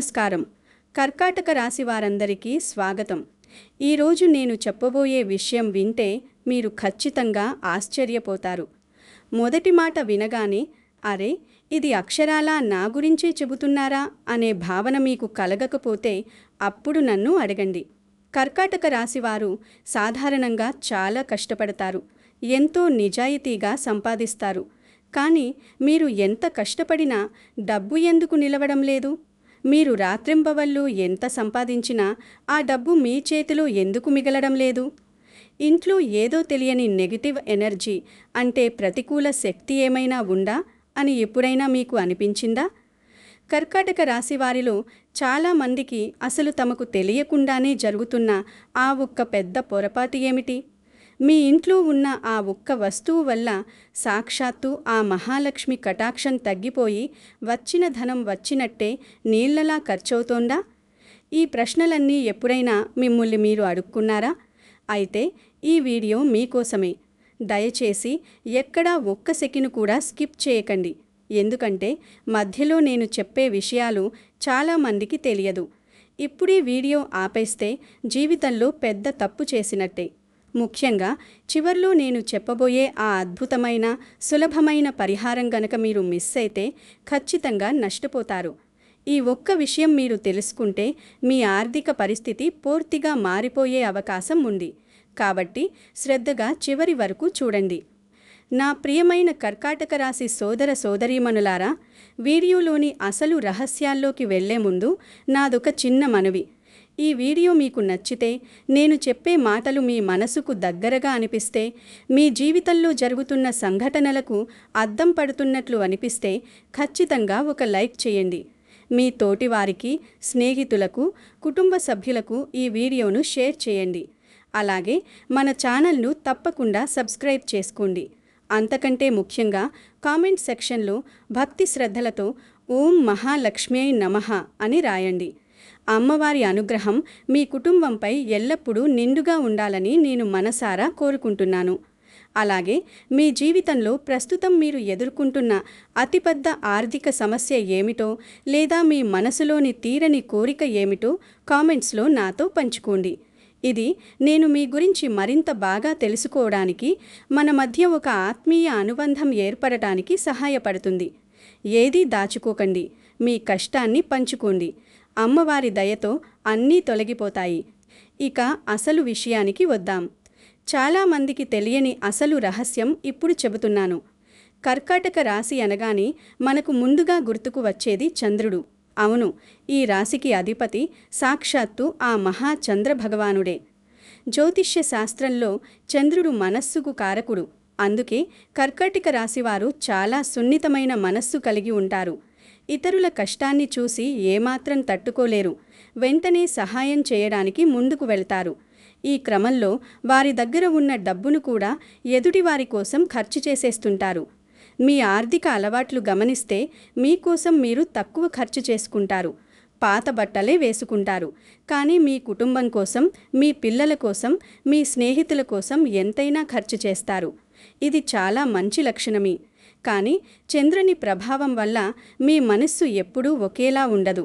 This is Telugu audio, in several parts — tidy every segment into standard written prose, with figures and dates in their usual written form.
నమస్కారం. కర్కాటక రాశి వారందరికీ స్వాగతం. ఈరోజు నేను చెప్పబోయే విషయం వింటే మీరు ఖచ్చితంగా ఆశ్చర్యపోతారు. మొదటి మాట వినగానే అరే, ఇది అక్షరాలా నా గురించే చెబుతున్నారా అనే భావన మీకు కలగకపోతే అప్పుడు నన్ను అడగండి. కర్కాటక రాశివారు సాధారణంగా చాలా కష్టపడతారు. ఎంతో నిజాయితీగా సంపాదిస్తారు. కానీ మీరు ఎంత కష్టపడినా డబ్బు ఎందుకు నిలవడం లేదు? మీరు రాత్రింబవళ్ళు ఎంత సంపాదించినా ఆ డబ్బు మీ చేతిలో ఎందుకు మిగలడం లేదు? ఇంట్లో ఏదో తెలియని నెగటివ్ ఎనర్జీ అంటే ప్రతికూల శక్తి ఏమైనా ఉందా అని ఎప్పుడైనా మీకు అనిపించిందా? కర్కాటక రాశివారిలో చాలామందికి అసలు తమకు తెలియకుండానే జరుగుతున్న ఆ ఒక్క పెద్ద పొరపాటు ఏమిటి? మీ ఇంట్లో ఉన్న ఆ ఒక్క వస్తువు వల్ల సాక్షాత్తు ఆ మహాలక్ష్మి కటాక్షం తగ్గిపోయి వచ్చిన ధనం వచ్చినట్టే నీళ్లలా ఖర్చవుతోందా? ఈ ప్రశ్నలన్నీ ఎప్పుడైనా మిమ్మల్ని మీరు అడుక్కున్నారా? అయితే ఈ వీడియో మీకోసమే. దయచేసి ఎక్కడా ఒక్క సెకను కూడా స్కిప్ చేయకండి. ఎందుకంటే మధ్యలో నేను చెప్పే విషయాలు చాలామందికి తెలియదు. ఇప్పుడే వీడియో ఆపేస్తే జీవితంలో పెద్ద తప్పు చేసినట్టే. ముఖ్యంగా చివర్లో నేను చెప్పబోయే ఆ అద్భుతమైన సులభమైన పరిహారం గనక మీరు మిస్ అయితే ఖచ్చితంగా నష్టపోతారు. ఈ ఒక్క విషయం మీరు తెలుసుకుంటే మీ ఆర్థిక పరిస్థితి పూర్తిగా మారిపోయే అవకాశం ఉంది. కాబట్టి శ్రద్ధగా చివరి వరకు చూడండి. నా ప్రియమైన కర్కాటక రాశి సోదర సోదరీమణులారా, వీడియోలోని అసలు రహస్యాల్లోకి వెళ్లే ముందు నాదొక చిన్న మనవి. ఈ వీడియో మీకు నచ్చితే, నేను చెప్పే మాటలు మీ మనసుకు దగ్గరగా అనిపిస్తే, మీ జీవితంలో జరుగుతున్న సంఘటనలకు అద్దం పడుతున్నట్లు అనిపిస్తే ఖచ్చితంగా ఒక లైక్ చేయండి. మీ తోటివారికి, స్నేహితులకు, కుటుంబ సభ్యులకు ఈ వీడియోను షేర్ చేయండి. అలాగే మన ఛానల్ను తప్పకుండా సబ్స్క్రైబ్ చేసుకోండి. అంతకంటే ముఖ్యంగా కామెంట్ సెక్షన్లో భక్తి శ్రద్ధలతో ఓం మహాలక్ష్మ్యై నమః అని రాయండి. అమ్మవారి అనుగ్రహం మీ కుటుంబంపై ఎల్లప్పుడూ నిండుగా ఉండాలని నేను మనసారా కోరుకుంటున్నాను. అలాగే మీ జీవితంలో ప్రస్తుతం మీరు ఎదుర్కొంటున్న అతిపెద్ద ఆర్థిక సమస్య ఏమిటో లేదా మీ మనసులోని తీరని కోరిక ఏమిటో కామెంట్స్లో నాతో పంచుకోండి. ఇది నేను మీ గురించి మరింత బాగా తెలుసుకోవడానికి, మన మధ్య ఒక ఆత్మీయ అనుబంధం ఏర్పడటానికి సహాయపడుతుంది. ఏదీ దాచుకోకండి, మీ కష్టాన్ని పంచుకోండి. అమ్మవారి దయతో అన్నీ తొలగిపోతాయి. ఇక అసలు విషయానికి వద్దాం. చాలామందికి తెలియని అసలు రహస్యం ఇప్పుడు చెబుతున్నాను. కర్కాటక రాశి అనగానే మనకు ముందుగా గుర్తుకు వచ్చేది చంద్రుడు. అవును, ఈ రాశికి అధిపతి సాక్షాత్తు ఆ మహా చంద్ర భగవానుడే. జ్యోతిష్య శాస్త్రంలో చంద్రుడు మనస్సుకు కారకుడు. అందుకే కర్కాటక రాశివారు చాలా సున్నితమైన మనస్సు కలిగి ఉంటారు. ఇతరుల కష్టాన్ని చూసి ఏమాత్రం తట్టుకోలేరు. వెంటనే సహాయం చేయడానికి ముందుకు వెళ్తారు. ఈ క్రమంలో వారి దగ్గర ఉన్న డబ్బును కూడా ఎదుటివారి కోసం ఖర్చు చేసేస్తుంటారు. మీ ఆర్థిక అలవాట్లు గమనిస్తే మీకోసం మీరు తక్కువ ఖర్చు చేసుకుంటారు. పాత బట్టలే వేసుకుంటారు. కానీ మీ కుటుంబం కోసం, మీ పిల్లల కోసం, మీ స్నేహితుల కోసం ఎంతైనా ఖర్చు చేస్తారు. ఇది చాలా మంచి లక్షణమే. కానీ చంద్రుని ప్రభావం వల్ల మీ మనస్సు ఎప్పుడూ ఒకేలా ఉండదు.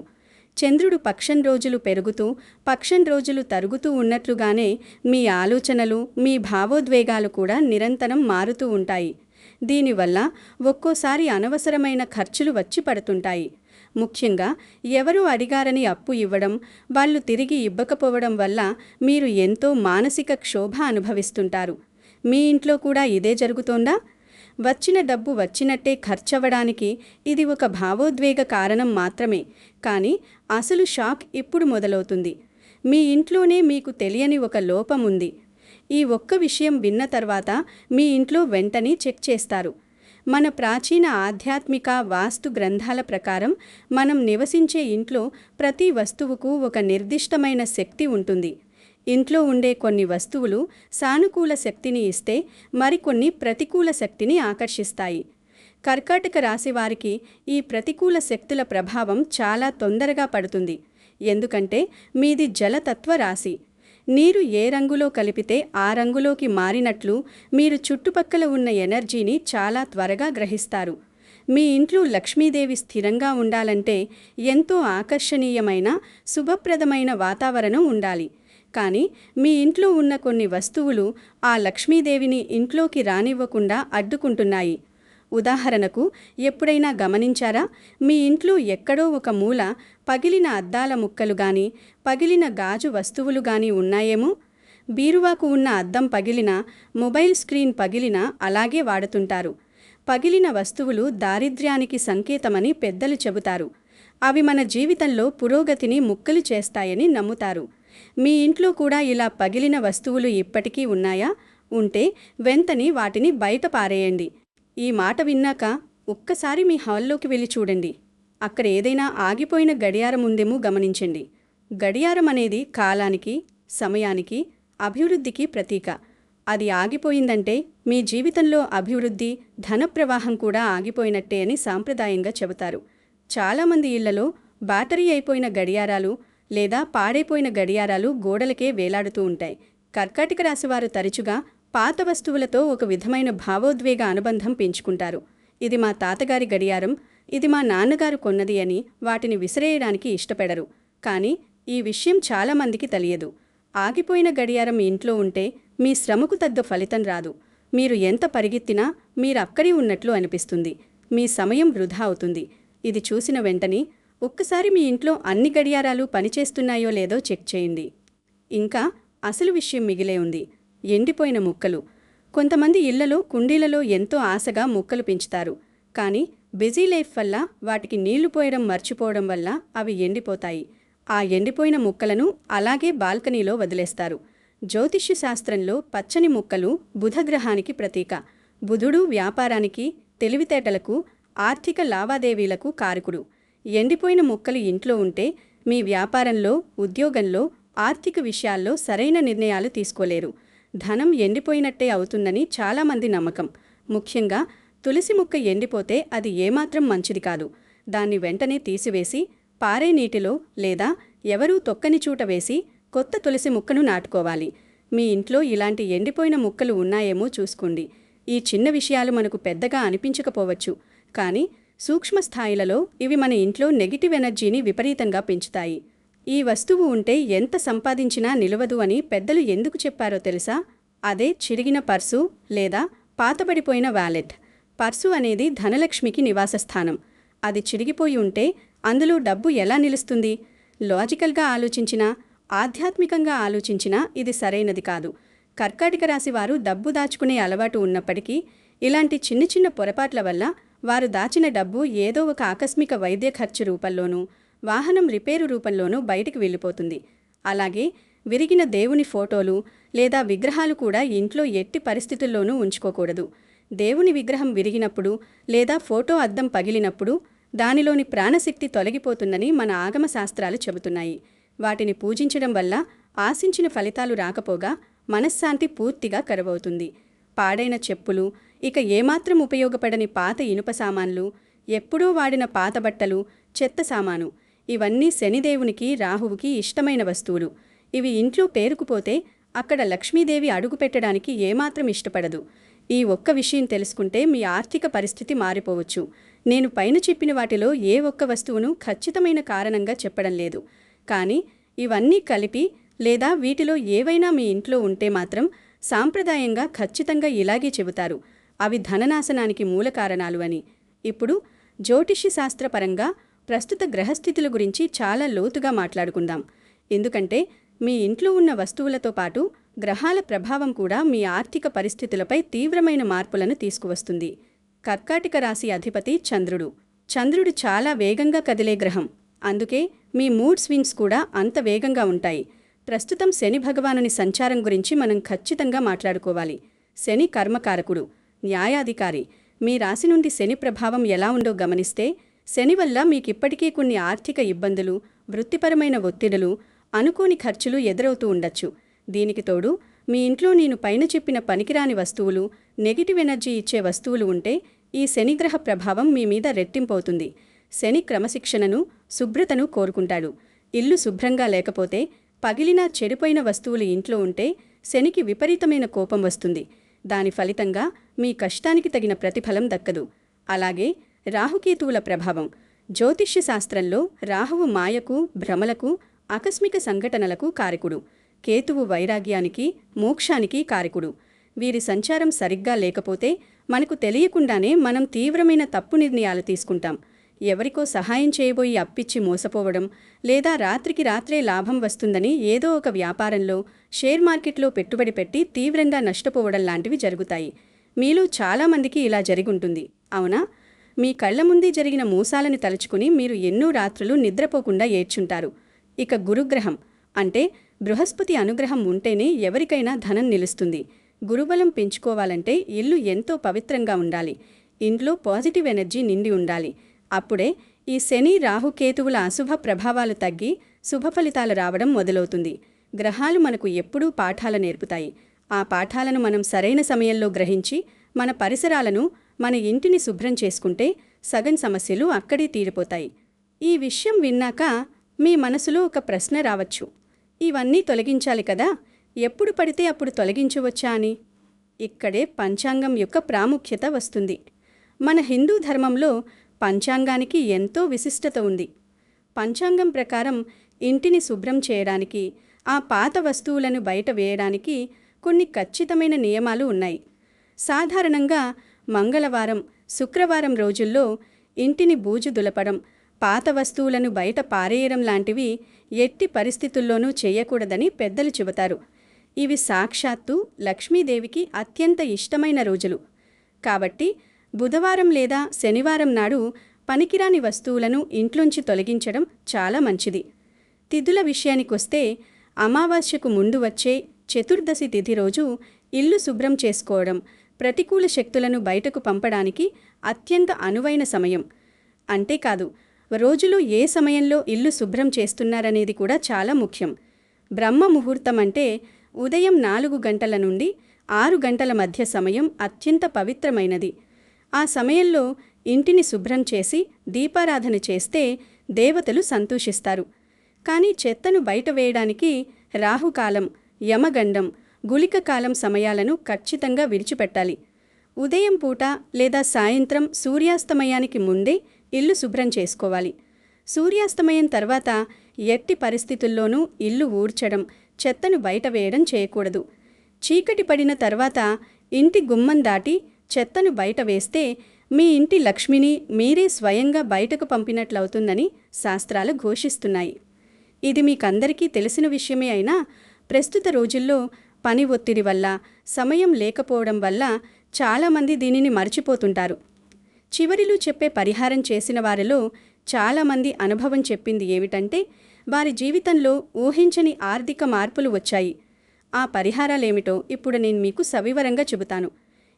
చంద్రుడు పక్షం రోజులు పెరుగుతూ, పక్షం రోజులు తరుగుతూ ఉన్నట్లుగానే మీ ఆలోచనలు, మీ భావోద్వేగాలు కూడా నిరంతరం మారుతూ ఉంటాయి. దీనివల్ల ఒక్కోసారి అనవసరమైన ఖర్చులు వచ్చి పడుతుంటాయి. ముఖ్యంగా ఎవరో అడిగారని అప్పు ఇవ్వడం, వాళ్ళు తిరిగి ఇవ్వకపోవడం వల్ల మీరు ఎంతో మానసిక క్షోభ అనుభవిస్తుంటారు. మీ ఇంట్లో కూడా ఇదే జరుగుతోందా? వచ్చిన డబ్బు వచ్చినట్టే ఖర్చవడానికి ఇది ఒక భావోద్వేగ కారణం మాత్రమే. కానీ అసలు షాక్ ఇప్పుడు మొదలవుతుంది. మీ ఇంట్లోనే మీకు తెలియని ఒక లోపం ఉంది. ఈ ఒక్క విషయం విన్న తర్వాత మీ ఇంట్లో వెంటనే చెక్ చేస్తారు. మన ప్రాచీన ఆధ్యాత్మిక వాస్తు గ్రంథాల ప్రకారం మనం నివసించే ఇంట్లో ప్రతి వస్తువుకు ఒక నిర్దిష్టమైన శక్తి ఉంటుంది. ఇంట్లో ఉండే కొన్ని వస్తువులు సానుకూల శక్తిని ఇస్తే మరికొన్ని ప్రతికూల శక్తిని ఆకర్షిస్తాయి. కర్కాటక రాశి వారికి ఈ ప్రతికూల శక్తుల ప్రభావం చాలా తొందరగా పడుతుంది. ఎందుకంటే మీది జలతత్వ రాశి. నీరు ఏ రంగులో కలిపితే ఆ రంగులోకి మారినట్లు మీరు చుట్టుపక్కల ఉన్న ఎనర్జీని చాలా త్వరగా గ్రహిస్తారు. మీ ఇంట్లో లక్ష్మీదేవి స్థిరంగా ఉండాలంటే ఎంతో ఆకర్షణీయమైన శుభప్రదమైన వాతావరణం ఉండాలి. కానీ మీ ఇంట్లో ఉన్న కొన్ని వస్తువులు ఆ లక్ష్మీదేవిని ఇంట్లోకి రానివ్వకుండా అడ్డుకుంటున్నాయి. ఉదాహరణకు, ఎప్పుడైనా గమనించారా? మీ ఇంట్లో ఎక్కడో ఒక మూల పగిలిన అద్దాల ముక్కలు గాని, పగిలిన గాజు వస్తువులు గాని ఉన్నాయేమో? బీరువాకు ఉన్న అద్దం పగిలినా, మొబైల్ స్క్రీన్ పగిలినా అలాగే వాడుతుంటారు. పగిలిన వస్తువులు దారిద్ర్యానికి సంకేతమని పెద్దలు చెబుతారు. అవి మన జీవితంలో పురోగతిని ముక్కలు చేస్తాయని నమ్ముతారు. మీ ఇంట్లో కూడా ఇలా పగిలిన వస్తువులు ఇప్పటికీ ఉన్నాయా? ఉంటే వెంటనే వాటిని బయట పారేయండి. ఈ మాట విన్నాక ఒక్కసారి మీ హాల్లోకి వెళ్ళి చూడండి. అక్కడ ఏదైనా ఆగిపోయిన గడియారం ఉందేమో గమనించండి. గడియారం అనేది కాలానికి, సమయానికి, అభివృద్ధికి ప్రతీక. అది ఆగిపోయిందంటే మీ జీవితంలో అభివృద్ధి, ధన ప్రవాహం కూడా ఆగిపోయినట్టే అని సాంప్రదాయంగా చెబుతారు. చాలామంది ఇళ్లలో బ్యాటరీ అయిపోయిన గడియారాలు లేదా పాడైపోయిన గడియారాలు గోడలకే వేలాడుతూ ఉంటాయి. కర్కాటక రాశివారు తరచుగా పాత వస్తువులతో ఒక విధమైన భావోద్వేగ అనుబంధం పెంచుకుంటారు. ఇది మా తాతగారి గడియారం, ఇది మా నాన్నగారు కొన్నది అని వాటిని విసిరేయడానికి ఇష్టపడరు. కానీ ఈ విషయం చాలామందికి తెలియదు. ఆగిపోయిన గడియారం ఇంట్లో ఉంటే మీ శ్రమకు తగ్గ ఫలితం రాదు. మీరు ఎంత పరిగెత్తినా మీరక్కడే ఉన్నట్లు అనిపిస్తుంది. మీ సమయం వృధా అవుతుంది. ఇది చూసిన వెంటనే ఒక్కసారి మీ ఇంట్లో అన్ని గడియారాలు పనిచేస్తున్నాయో లేదో చెక్ చేయండి. ఇంకా అసలు విషయం మిగిలే ఉంది. ఎండిపోయిన ముక్కలు. కొంతమంది ఇళ్లలో కుండీలలో ఎంతో ఆశగా మొక్కలు పెంచుతారు. కానీ బిజీ లైఫ్ వల్ల వాటికి నీళ్లు పోయడం మర్చిపోవడం వల్ల అవి ఎండిపోతాయి. ఆ ఎండిపోయిన ముక్కలను అలాగే బాల్కనీలో వదిలేస్తారు. జ్యోతిష్య శాస్త్రంలో పచ్చని ముక్కలు బుధగ్రహానికి ప్రతీక. బుధుడు వ్యాపారానికి, తెలివితేటలకు, ఆర్థిక లావాదేవీలకు కారకుడు. ఎండిపోయిన ముక్కలు ఇంట్లో ఉంటే మీ వ్యాపారంలో, ఉద్యోగంలో, ఆర్థిక విషయాల్లో సరైన నిర్ణయాలు తీసుకోలేరు. ధనం ఎండిపోయినట్టే అవుతుందని చాలామంది నమ్మకం. ముఖ్యంగా తులసి ముక్క ఎండిపోతే అది ఏమాత్రం మంచిది కాదు. దాన్ని వెంటనే తీసివేసి పారే నీటిలో లేదా ఎవరూ తొక్కని చోట వేసి కొత్త తులసి ముక్కను నాటుకోవాలి. మీ ఇంట్లో ఇలాంటి ఎండిపోయిన ముక్కలు ఉన్నాయేమో చూసుకోండి. ఈ చిన్న విషయాలు మనకు పెద్దగా అనిపించకపోవచ్చు, కానీ సూక్ష్మ స్థాయిలలో ఇవి మన ఇంట్లో నెగిటివ్ ఎనర్జీని విపరీతంగా పెంచుతాయి. ఈ వస్తువు ఉంటే ఎంత సంపాదించినా నిలవదు అని పెద్దలు ఎందుకు చెప్పారో తెలుసా? అదే చిరిగిన పర్సు లేదా పాతబడిపోయిన వ్యాలెట్. పర్సు అనేది ధనలక్ష్మికి నివాసస్థానం. అది చిరిగిపోయి ఉంటే అందులో డబ్బు ఎలా నిలుస్తుంది? లాజికల్గా ఆలోచించినా, ఆధ్యాత్మికంగా ఆలోచించినా ఇది సరైనది కాదు. కర్కాటక రాశి వారు డబ్బు దాచుకునే అలవాటు ఉన్నప్పటికీ ఇలాంటి చిన్న చిన్న పొరపాట్ల వల్ల వారు దాచిన డబ్బు ఏదో ఒక ఆకస్మిక వైద్య ఖర్చు రూపంలోనూ, వాహనం రిపేరు రూపంలోనూ బయటికి వెళ్ళిపోతుంది. అలాగే విరిగిన దేవుని ఫోటోలు లేదా విగ్రహాలు కూడా ఇంట్లో ఎట్టి పరిస్థితుల్లోనూ ఉంచుకోకూడదు. దేవుని విగ్రహం విరిగినప్పుడు లేదా ఫోటో అద్దం పగిలినప్పుడు దానిలోని ప్రాణశక్తి తొలగిపోతుందని మన ఆగమ శాస్త్రాలు చెబుతున్నాయి. వాటిని పూజించడం వల్ల ఆశించిన ఫలితాలు రాకపోగా మనశ్శాంతి పూర్తిగా కరువవుతుంది. పాడైన చెప్పులు, ఇక ఏమాత్రం ఉపయోగపడని పాత ఇనుప సామాన్లు, ఎప్పుడూ వాడిన పాత బట్టలు, చెత్త సామాను, ఇవన్నీ శనిదేవునికి, రాహువుకి ఇష్టమైన వస్తువులు. ఇవి ఇంట్లో పేరుకుపోతే అక్కడ లక్ష్మీదేవి అడుగుపెట్టడానికి ఏమాత్రం ఇష్టపడదు. ఈ ఒక్క విషయం తెలుసుకుంటే మీ ఆర్థిక పరిస్థితి మారిపోవచ్చు. నేను పైన చెప్పిన వాటిలో ఏ ఒక్క వస్తువును ఖచ్చితమైన కారణంగా చెప్పడం లేదు. కానీ ఇవన్నీ కలిపి లేదా వీటిలో ఏవైనా మీ ఇంట్లో ఉంటే మాత్రం సాంప్రదాయంగా ఖచ్చితంగా ఇలాగే చెబుతారు. అవి ధననాశనానికి మూల కారణాలు అని. ఇప్పుడు జ్యోతిష్య శాస్త్రపరంగా ప్రస్తుత గ్రహస్థితుల గురించి చాలా లోతుగా మాట్లాడుకుందాం. ఎందుకంటే మీ ఇంట్లో ఉన్న వస్తువులతో పాటు గ్రహాల ప్రభావం కూడా మీ ఆర్థిక పరిస్థితులపై తీవ్రమైన మార్పులను తీసుకువస్తుంది. కర్కాటక రాశి అధిపతి చంద్రుడు. చంద్రుడు చాలా వేగంగా కదిలే గ్రహం. అందుకే మీ మూడ్ స్వింగ్స్ కూడా అంత వేగంగా ఉంటాయి. ప్రస్తుతం శని భగవానుని సంచారం గురించి మనం ఖచ్చితంగా మాట్లాడుకోవాలి. శని కర్మకారకుడు, న్యాయాధికారి. మీ రాశి నుండి శని ప్రభావం ఎలా ఉందో గమనిస్తే శని వల్ల మీకిప్పటికీ కొన్ని ఆర్థిక ఇబ్బందులు, వృత్తిపరమైన ఒత్తిడులు, అనుకోని ఖర్చులు ఎదురవుతూ ఉండొచ్చు. దీనికి తోడు మీ ఇంట్లో నేను పైన చెప్పిన పనికిరాని వస్తువులు, నెగిటివ్ ఎనర్జీ ఇచ్చే వస్తువులు ఉంటే ఈ శనిగ్రహ ప్రభావం మీ మీద రెట్టింపవుతుంది. శని క్రమశిక్షణను, శుభ్రతను కోరుకుంటాడు. ఇల్లు శుభ్రంగా లేకపోతే, పగిలిన చెడిపోయిన వస్తువులు ఇంట్లో ఉంటే శనికి విపరీతమైన కోపం వస్తుంది. దాని ఫలితంగా మీ కష్టానికి తగిన ప్రతిఫలం దక్కదు. అలాగే రాహుకేతువుల ప్రభావం. జ్యోతిష్య శాస్త్రంలో రాహువు మాయకు, భ్రమలకు, ఆకస్మిక సంఘటనలకు కారకుడు. కేతువు వైరాగ్యానికి, మోక్షానికి కారకుడు. వీరి సంచారం సరిగ్గా లేకపోతే మనకు తెలియకుండానే మనం తీవ్రమైన తప్పు నిర్ణయాలు తీసుకుంటాం. ఎవరికో సహాయం చేయబోయి అప్పిచ్చి మోసపోవడం, లేదా రాత్రికి రాత్రే లాభం వస్తుందని ఏదో ఒక వ్యాపారంలో, షేర్ మార్కెట్లో పెట్టుబడి పెట్టి తీవ్రంగా నష్టపోవడం లాంటివి జరుగుతాయి. మీలో చాలామందికి ఇలా జరిగుంటుంది, అవునా? మీ కళ్ల ముందే జరిగిన మోసాలను తలుచుకుని మీరు ఎన్నో రాత్రులు నిద్రపోకుండా ఏడ్చుంటారు. ఇక గురుగ్రహం అంటే బృహస్పతి అనుగ్రహం ఉంటేనే ఎవరికైనా ధనం నిలుస్తుంది. గురుబలం పెంచుకోవాలంటే ఇల్లు ఎంతో పవిత్రంగా ఉండాలి. ఇంట్లో పాజిటివ్ ఎనర్జీ నిండి ఉండాలి. అప్పుడే ఈ శని, రాహు, కేతువుల అశుభ ప్రభావాలు తగ్గి శుభ ఫలితాలు రావడం మొదలవుతుంది. గ్రహాలు మనకు ఎప్పుడూ పాఠాలు నేర్పుతాయి. ఆ పాఠాలను మనం సరైన సమయంలో గ్రహించి మన పరిసరాలను, మన ఇంటిని శుభ్రం చేసుకుంటే సగం సమస్యలు అక్కడే తీరిపోతాయి. ఈ విషయం విన్నాక మీ మనసులో ఒక ప్రశ్న రావచ్చు, ఇవన్నీ తొలగించాలి కదా, ఎప్పుడు పడితే అప్పుడు తొలగించవచ్చా అని. ఇక్కడే పంచాంగం యొక్క ప్రాముఖ్యత వస్తుంది. మన హిందూ ధర్మంలో పంచాంగానికి ఎంతో విశిష్టత ఉంది. పంచాంగం ప్రకారం ఇంటిని శుభ్రం చేయడానికి, ఆ పాత వస్తువులను బయట వేయడానికి కొన్ని ఖచ్చితమైన నియమాలు ఉన్నాయి. సాధారణంగా మంగళవారం, శుక్రవారం రోజుల్లో ఇంటిని బూజు దులపడం, పాత వస్తువులను బయట పారేయడం లాంటివి ఎట్టి పరిస్థితుల్లోనూ చేయకూడదని పెద్దలు చెబుతారు. ఇవి సాక్షాత్తు లక్ష్మీదేవికి అత్యంత ఇష్టమైన రోజులు. కాబట్టి బుధవారం లేదా శనివారం నాడు పనికిరాని వస్తువులను ఇంట్లోంచి తొలగించడం చాలా మంచిది. తిథుల విషయానికొస్తే అమావాస్యకు ముందు వచ్చే చతుర్దశి తిథి రోజు ఇల్లు శుభ్రం చేసుకోవడం ప్రతికూల శక్తులను బయటకు పంపడానికి అత్యంత అనువైన సమయం. అంతేకాదు, రోజులో ఏ సమయంలో ఇల్లు శుభ్రం చేస్తున్నారనేది కూడా చాలా ముఖ్యం. బ్రహ్మ ముహూర్తం అంటే ఉదయం 4 గంటల నుండి 6 గంటల మధ్య సమయం అత్యంత పవిత్రమైనది. ఆ సమయంలో ఇంటిని శుభ్రం చేసి దీపారాధన చేస్తే దేవతలు సంతోషిస్తారు. కానీ చెత్తను బయట వేయడానికి రాహుకాలం, యమగండం, గుళిక కాలం సమయాలను ఖచ్చితంగా విడిచిపెట్టాలి. ఉదయం పూట లేదా సాయంత్రం సూర్యాస్తమయానికి ముందే ఇల్లు శుభ్రం చేసుకోవాలి. సూర్యాస్తమయం తర్వాత ఎట్టి పరిస్థితుల్లోనూ ఇల్లు ఊడ్చడం, చెత్తను బయట వేయడం చేయకూడదు. చీకటి పడిన తర్వాత ఇంటి గుమ్మం దాటి చెత్తను బయట వేస్తే మీ ఇంటి లక్ష్మిని మీరే స్వయంగా బయటకు పంపినట్లవుతుందని శాస్త్రాలు ఘోషిస్తున్నాయి. ఇది మీకందరికీ తెలిసిన విషయమే అయినా ప్రస్తుత రోజుల్లో పని ఒత్తిడి వల్ల, సమయం లేకపోవడం వల్ల చాలామంది దీనిని మర్చిపోతుంటారు. చివరిలో చెప్పే పరిహారం చేసిన వారిలో చాలామంది అనుభవం చెప్పింది ఏమిటంటే వారి జీవితంలో ఊహించని ఆర్థిక మార్పులు వచ్చాయి. ఆ పరిహారాలేమిటో ఇప్పుడు నేను మీకు సవివరంగా చెబుతాను.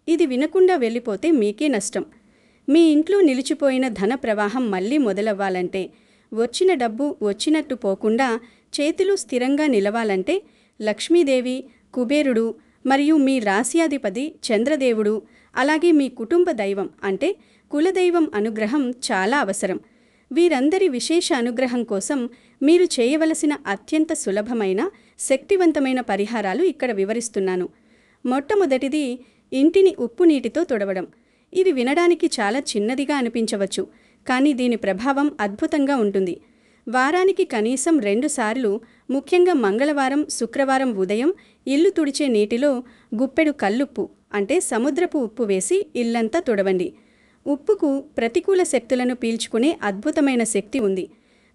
ఇది వినకుండా వెళ్ళిపోతే మీకే నష్టం. మీ ఇంట్లో నిలిచిపోయిన ధన ప్రవాహం మళ్ళీ మొదలవ్వాలంటే, వచ్చిన డబ్బు వచ్చినట్టు పోకుండా చేతిలో స్థిరంగా నిలవాలంటే లక్ష్మీదేవి, కుబేరుడు మరియు మీ రాశ్యాధిపతి చంద్రదేవుడు, అలాగే మీ కుటుంబ దైవం అంటే కులదైవం అనుగ్రహం చాలా అవసరం. వీరందరి విశేష అనుగ్రహం కోసం మీరు చేయవలసిన అత్యంత సులభమైన, శక్తివంతమైన పరిహారాలు ఇక్కడ వివరిస్తున్నాను. మొట్టమొదటిది ఇంటిని ఉప్పు నీటితో తుడవడం. ఇది వినడానికి చాలా చిన్నదిగా అనిపించవచ్చు, కానీ దీని ప్రభావం అద్భుతంగా ఉంటుంది. వారానికి కనీసం 2 సార్లు, ముఖ్యంగా మంగళవారం, శుక్రవారం ఉదయం ఇల్లు తుడిచే నీటిలో గుప్పెడు కల్లుప్పు అంటే సముద్రపు ఉప్పు వేసి ఇల్లంతా తుడవండి. ఉప్పుకు ప్రతికూల శక్తులను పీల్చుకునే అద్భుతమైన శక్తి ఉంది.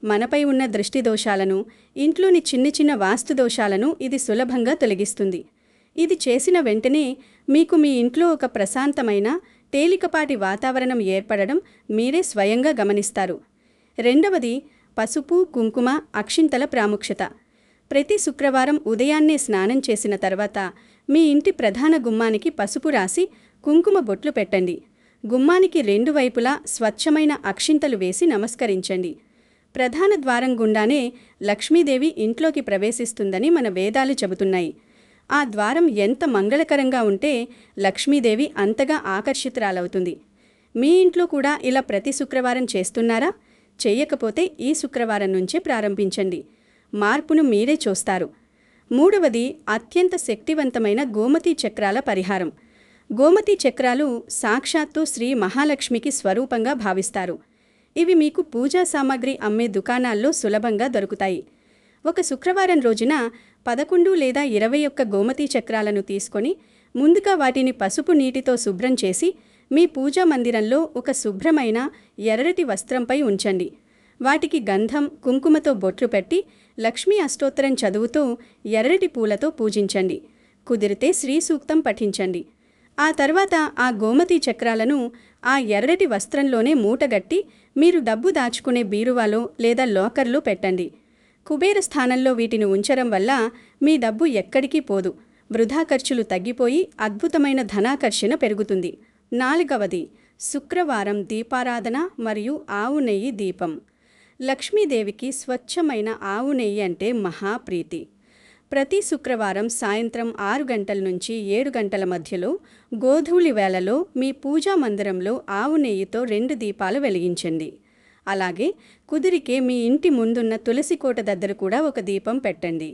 మనపై ఉన్న దృష్టి దోషాలను, ఇంట్లోని చిన్న చిన్న వాస్తు దోషాలను ఇది సులభంగా తొలగిస్తుంది. ఇది చేసిన వెంటనే మీకు మీ ఇంట్లో ఒక ప్రశాంతమైన, తేలికపాటి వాతావరణం ఏర్పడడం మీరే స్వయంగా గమనిస్తారు. రెండవది పసుపు, కుంకుమ, అక్షింతల ప్రాముఖ్యత. ప్రతి శుక్రవారం ఉదయాన్నే స్నానం చేసిన తర్వాత మీ ఇంటి ప్రధాన గుమ్మానికి పసుపు రాసి కుంకుమ బొట్లు పెట్టండి. గుమ్మానికి 2 వైపులా స్వచ్ఛమైన అక్షింతలు వేసి నమస్కరించండి. ప్రధాన ద్వారం గుండానే లక్ష్మీదేవి ఇంట్లోకి ప్రవేశిస్తుందని మన వేదాలు చెబుతున్నాయి. ఆ ద్వారం ఎంత మంగళకరంగా ఉంటే లక్ష్మీదేవి అంతగా ఆకర్షితురాలవుతుంది. మీ ఇంట్లో కూడా ఇలా ప్రతి శుక్రవారం చేస్తున్నారా? చెయ్యకపోతే ఈ శుక్రవారం నుంచే ప్రారంభించండి. మార్పును మీరే చూస్తారు. మూడవది అత్యంత శక్తివంతమైన గోమతీ చక్రాల పరిహారం. గోమతి చక్రాలు సాక్షాత్తు శ్రీ మహాలక్ష్మికి స్వరూపంగా భావిస్తారు. ఇవి మీకు పూజా సామాగ్రి అమ్మే దుకాణాల్లో సులభంగా దొరుకుతాయి. ఒక శుక్రవారం రోజున 11 లేదా 21 గోమతి చక్రాలను తీసుకొని ముందుగా వాటిని పసుపు నీటితో శుభ్రం చేసి మీ పూజా మందిరంలో ఒక శుభ్రమైన ఎర్రటి వస్త్రంపై ఉంచండి. వాటికి గంధం, కుంకుమతో బొట్లు పెట్టి లక్ష్మీ అష్టోత్తరం చదువుతూ ఎర్రటి పూలతో పూజించండి. కుదిరితే శ్రీ సూక్తం పఠించండి. ఆ తర్వాత ఆ గోమతి చక్రాలను ఆ ఎర్రటి వస్త్రంలోనే మూటగట్టి మీరు డబ్బు దాచుకునే బీరువాలో లేదా లాకర్లో పెట్టండి. కుబేర స్థానంలో వీటిని ఉంచడం వల్ల మీ డబ్బు ఎక్కడికి పోదు. వృధా ఖర్చులు తగ్గిపోయి అద్భుతమైన ధనాకర్షణ పెరుగుతుంది. 4వది శుక్రవారం దీపారాధన మరియు ఆవు నెయ్యి దీపం. లక్ష్మీదేవికి స్వచ్ఛమైన ఆవు నెయ్యి అంటే మహాప్రీతి. ప్రతి శుక్రవారం సాయంత్రం 6 గంటల నుంచి 7 గంటల మధ్యలో గోధూళి వేళలో మీ పూజా మందిరంలో ఆవు నెయ్యితో 2 దీపాలు వెలిగించండి. అలాగే కుదిరికే మీ ఇంటి ముందున్న తులసి కోట దగ్గర కూడా ఒక దీపం పెట్టండి.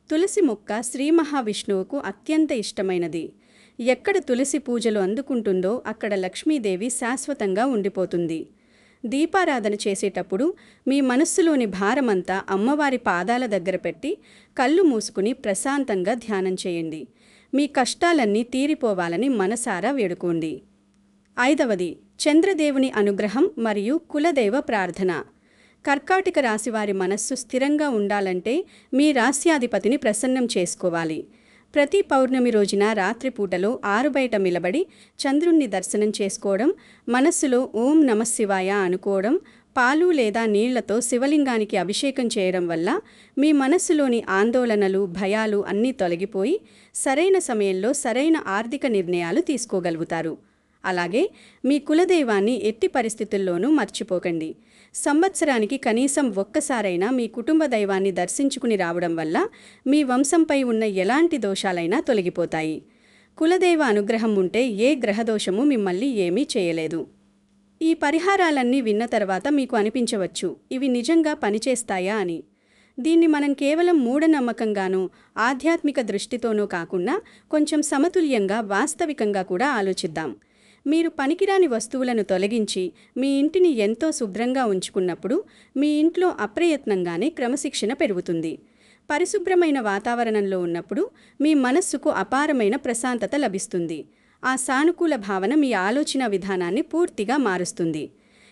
తులసి మొక్క శ్రీ మహావిష్ణువుకు అత్యంత ఇష్టమైనది. ఎక్కడ తులసి పూజలు అందుకుంటుందో అక్కడ లక్ష్మీదేవి శాశ్వతంగా ఉండిపోతుంది. దీపారాధన చేసేటప్పుడు మీ మనస్సులోని భారమంతా అమ్మవారి పాదాల దగ్గర పెట్టి కళ్ళు మూసుకుని ప్రశాంతంగా ధ్యానం చేయండి. మీ కష్టాలన్నీ తీరిపోవాలని మనసారా వేడుకోండి. 5వది చంద్రదేవుని అనుగ్రహం మరియు కులదైవ ప్రార్థన. కర్కాటక రాశివారి మనస్సు స్థిరంగా ఉండాలంటే మీ రాశ్యాధిపతిని ప్రసన్నం చేసుకోవాలి. ప్రతి పౌర్ణమి రోజున రాత్రిపూటలో ఆరుబయట నిలబడి చంద్రుణ్ణి దర్శనం చేసుకోవడం, మనస్సులో ఓం నమఃశివాయ అనుకోవడం, పాలు లేదా నీళ్లతో శివలింగానికి అభిషేకం చేయడం వల్ల మీ మనస్సులోని ఆందోళనలు, భయాలు అన్నీ తొలగిపోయి సరైన సమయంలో సరైన ఆర్థిక నిర్ణయాలు తీసుకోగలుగుతారు. అలాగే మీ కులదైవాన్ని ఎట్టి పరిస్థితుల్లోనూ మర్చిపోకండి. సంవత్సరానికి కనీసం ఒక్కసారైనా మీ కుటుంబ దైవాన్ని దర్శించుకుని రావడం వల్ల మీ వంశంపై ఉన్న ఎలాంటి దోషాలైనా తొలగిపోతాయి. కులదైవ అనుగ్రహం ఉంటే ఏ గ్రహదోషము మిమ్మల్ని ఏమీ చేయలేదు. ఈ పరిహారాలన్నీ విన్న తర్వాత మీకు అనిపించవచ్చు, ఇవి నిజంగా పనిచేస్తాయా అని. దీన్ని మనం కేవలం మూఢనమ్మకంగానో ఆధ్యాత్మిక దృష్టితోనో కాకుండా కొంచెం సమతుల్యంగా వాస్తవికంగా కూడా ఆలోచిద్దాం. మీరు పనికిరాని వస్తువులను తొలగించి మీ ఇంటిని ఎంతో శుభ్రంగా ఉంచుకున్నప్పుడు మీ ఇంట్లో అప్రయత్నంగానే క్రమశిక్షణ పెరుగుతుంది. పరిశుభ్రమైన వాతావరణంలో ఉన్నప్పుడు మీ మనస్సుకు అపారమైన ప్రశాంతత లభిస్తుంది. ఆ సానుకూల భావన మీ ఆలోచన విధానాన్ని పూర్తిగా మారుస్తుంది.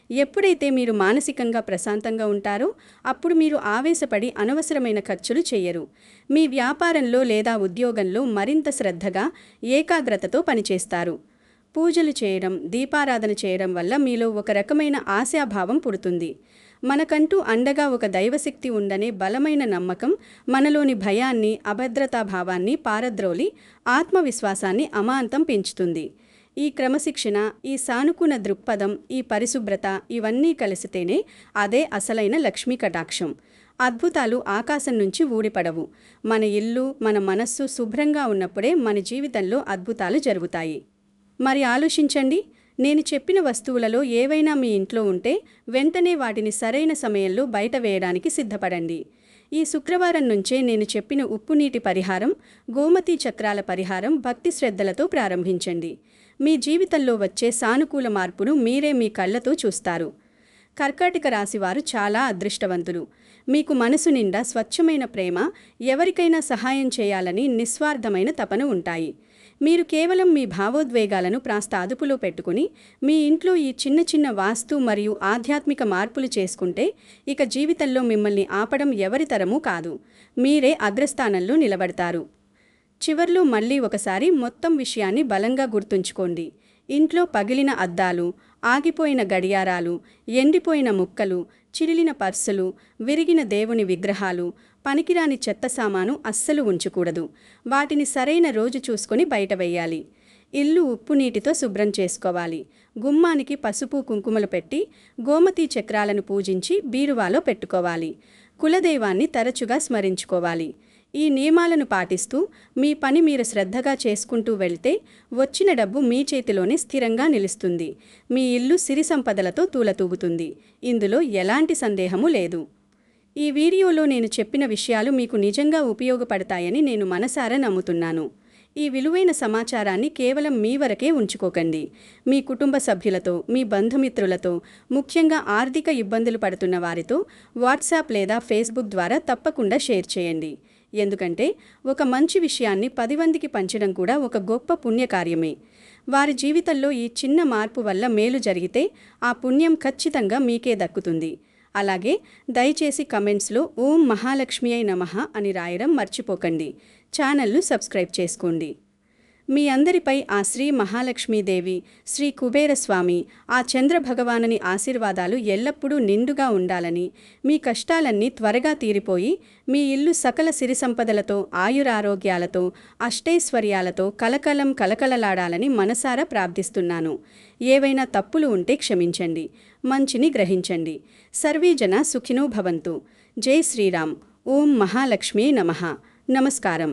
ఎప్పుడైతే మీరు మానసికంగా ప్రశాంతంగా ఉంటారో అప్పుడు మీరు ఆవేశపడి అనవసరమైన ఖర్చులు చేయరు. మీ వ్యాపారంలో లేదా ఉద్యోగంలో మరింత శ్రద్ధగా, ఏకాగ్రతతో పనిచేస్తారు. పూజలు చేయడం, దీపారాధన చేయడం వల్ల మీలో ఒక రకమైన ఆశాభావం పుడుతుంది. మనకంటూ అండగా ఒక దైవశక్తి ఉందనే బలమైన నమ్మకం మనలోని భయాన్ని, అభద్రతాభావాన్ని పారద్రోలి ఆత్మవిశ్వాసాన్ని అమాంతం పెంచుతుంది. ఈ క్రమశిక్షణ, ఈ సానుకూల దృక్పథం, ఈ పరిశుభ్రత ఇవన్నీ కలిసితేనే అదే అసలైన లక్ష్మీ కటాక్షం. అద్భుతాలు ఆకాశం నుంచి ఊడిపడవు. మన ఇల్లు, మన మనస్సు శుభ్రంగా ఉన్నప్పుడే మన జీవితంలో అద్భుతాలు జరుగుతాయి. మరి ఆలోచించండి, నేను చెప్పిన వస్తువులలో ఏవైనా మీ ఇంట్లో ఉంటే వెంటనే వాటిని సరైన సమయంలో బయట వేయడానికి సిద్ధపడండి. ఈ శుక్రవారం నుంచే నేను చెప్పిన ఉప్పు నీటి పరిహారం, గోమతి చక్రాల పరిహారం భక్తి శ్రద్ధలతో ప్రారంభించండి. మీ జీవితంలో వచ్చే సానుకూల మార్పును మీరే మీ కళ్ళతో చూస్తారు. కర్కాటక రాశివారు చాలా అదృష్టవంతులు. మీకు మనసు నిండా స్వచ్ఛమైన ప్రేమ, ఎవరికైనా సహాయం చేయాలని నిస్వార్థమైన తపన ఉంటాయి. మీరు కేవలం మీ భావోద్వేగాలను కాస్త అదుపులో పెట్టుకుని మీ ఇంట్లో ఈ చిన్న చిన్న వాస్తు మరియు ఆధ్యాత్మిక మార్పులు చేసుకుంటే ఇక జీవితంలో మిమ్మల్ని ఆపడం ఎవరి తరమూ కాదు. మీరే అగ్రస్థానంలో నిలబడతారు. చివర్లో మళ్ళీ ఒకసారి మొత్తం విషయాన్ని బలంగా గుర్తుంచుకోండి. ఇంట్లో పగిలిన అద్దాలు, ఆగిపోయిన గడియారాలు, ఎండిపోయిన ముక్కలు, చిరిలిన పర్సులు, విరిగిన దేవుని విగ్రహాలు, పనికిరాని చెత్త సామాను అస్సలు ఉంచకూడదు. వాటిని సరైన రోజు చూసుకొని బయట వేయాలి. ఇల్లు ఉప్పు నీటితో శుభ్రం చేసుకోవాలి. గుమ్మానికి పసుపు కుంకుమలు పెట్టి గోమతి చక్రాలను పూజించి బీరువాలో పెట్టుకోవాలి. కులదైవాన్ని తరచుగా స్మరించుకోవాలి. ఈ నియమాలను పాటిస్తూ మీ పని మీరు శ్రద్ధగా చేసుకుంటూ వెళ్తే వచ్చిన డబ్బు మీ చేతిలోనే స్థిరంగా నిలుస్తుంది. మీ ఇల్లు సిరి సంపదలతో తూలతూగుతుంది. ఇందులో ఎలాంటి సందేహము లేదు. ఈ వీడియోలో నేను చెప్పిన విషయాలు మీకు నిజంగా ఉపయోగపడతాయని నేను మనసారా నమ్ముతున్నాను. ఈ విలువైన సమాచారాన్ని కేవలం మీ వరకే ఉంచుకోకండి. మీ కుటుంబ సభ్యులతో, మీ బంధుమిత్రులతో, ముఖ్యంగా ఆర్థిక ఇబ్బందులు పడుతున్న వారితో వాట్సాప్ లేదా ఫేస్బుక్ ద్వారా తప్పకుండా షేర్ చేయండి. ఎందుకంటే ఒక మంచి విషయాన్ని 10 మందికి పంచడం కూడా ఒక గొప్ప పుణ్యకార్యమే. వారి జీవితంలో ఈ చిన్న మార్పు వల్ల మేలు జరిగితే ఆ పుణ్యం ఖచ్చితంగా మీకే దక్కుతుంది. అలాగే దయచేసి కమెంట్స్లో ఓం మహాలక్ష్మియై నమః అని రాయడం మర్చిపోకండి. ఛానల్ను సబ్స్క్రైబ్ చేసుకోండి. మీ అందరిపై ఆ శ్రీ మహాలక్ష్మీదేవి, శ్రీ కుబేరస్వామి, ఆ చంద్ర భగవానుని ఆశీర్వాదాలు ఎల్లప్పుడూ నిండుగా ఉండాలని, మీ కష్టాలన్నీ త్వరగా తీరిపోయి మీ ఇల్లు సకల సిరి సంపదలతో, ఆయురారోగ్యాలతో, అష్టైశ్వర్యాలతో కలకలం కలకలలాడాలని మనసారా ప్రార్థిస్తున్నాను. ఏవైనా తప్పులు ఉంటే క్షమించండి. మంచిని గ్రహించండి. సర్వే జన సుఖినో భవంతు. జై శ్రీరామ్. ఓం మహాలక్ష్మీ నమః. నమస్కారం.